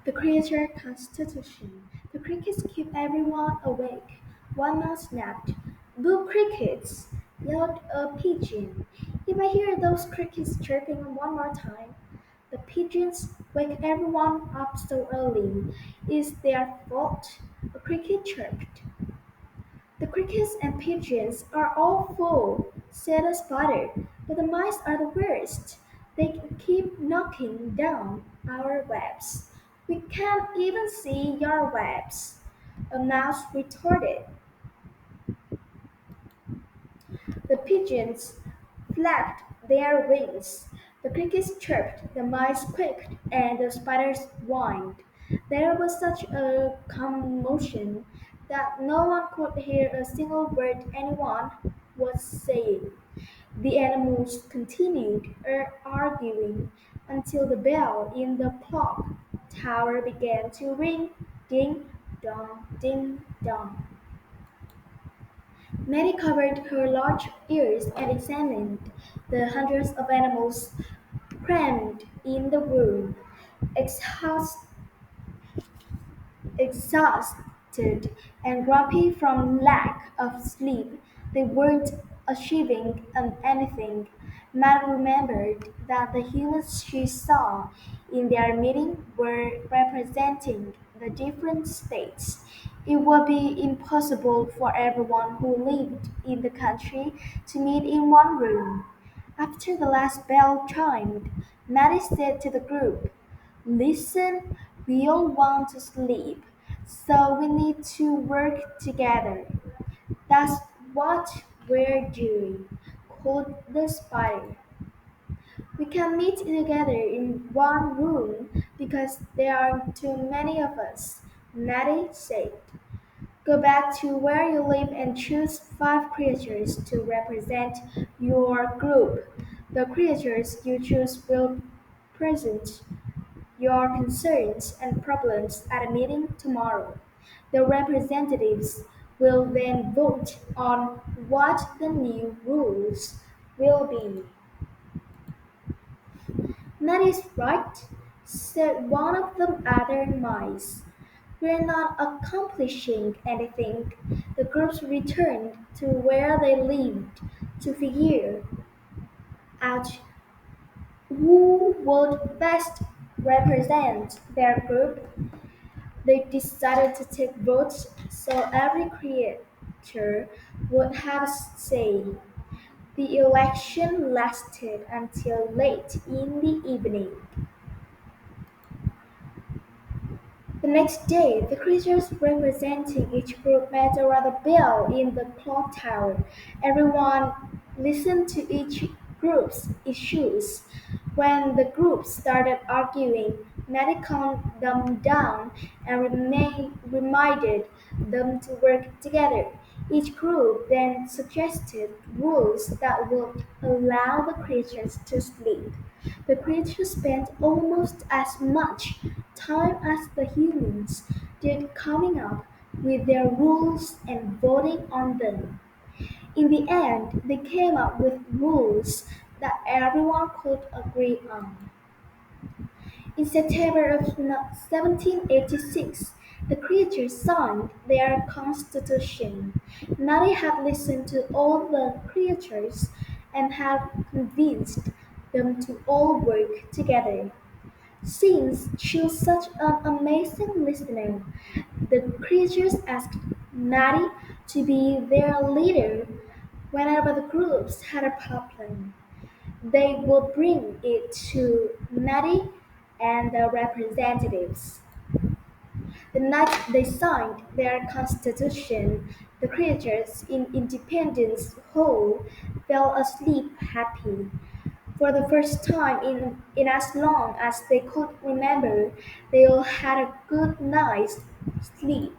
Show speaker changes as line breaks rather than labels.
The Creature Constitution. The crickets keep everyone awake. One mouse snapped. "Boo crickets!" yelled a pigeon. "If I hear those crickets chirping one more time, the pigeons wake everyone up so early. It's their fault," a cricket chirped. "The crickets and pigeons are awful," said a spider, "but the mice are the worst. They keep knocking down our webs." "We can't even see your webs," a mouse retorted. The pigeons flapped their wings, the crickets chirped, the mice quaked, and the spiders whined. There was such a commotion that no one could hear a single word anyone was saying. The animals continued arguing until the bell in the clock tower began to ring. Ding dong, ding dong. Mary covered her large ears and examined the hundreds of animals crammed in the room. Exhaust, Exhausted and grumpy from lack of sleep, they weren't achieving anything. Mary remembered that the humans she saw in their meeting were representing the different states. It would be impossible for everyone who lived in the country to meet in one room. After the last bell chimed, Mary said to the group, "Listen, we all want to sleep, so we need to work together." "That's what we're doing," called the spider. "We can't meet together in one room because there are too many of us," Maddie said. "Go back to where you live and choose 5 creatures to represent your group. The creatures you choose will present your concerns and problems at a meeting tomorrow. The representatives will then vote on what the new rules will be." "That is right," said one of the other mice. "We're not accomplishing anything." The groups returned to where they lived to figure out who would best represent their group. They decided to take votes so every creature would have a say. The election lasted until late in the evening. The next day, the creatures representing each group met around the bell in the clock tower. Everyone listened to each group's issues. When the groups started arguing, Maddie calmed them down and reminded them to work together. Each group then suggested rules that would allow the creatures to sleep. The creatures spent almost as much time as the humans did coming up with their rules and voting on them. In the end, they came up with rules that everyone could agree on. In September of 1786, the creatures signed their constitution. Nari had listened to all the creatures and had convinced them to all work together. Since she was such an amazing listener, the creatures asked Nari to be their leader whenever the groups had a problem. They would bring it to Maddie and the representatives. The night they signed their constitution, the creatures in Independence Hall fell asleep happy. For the first time in as long as they could remember, they all had a good night's sleep.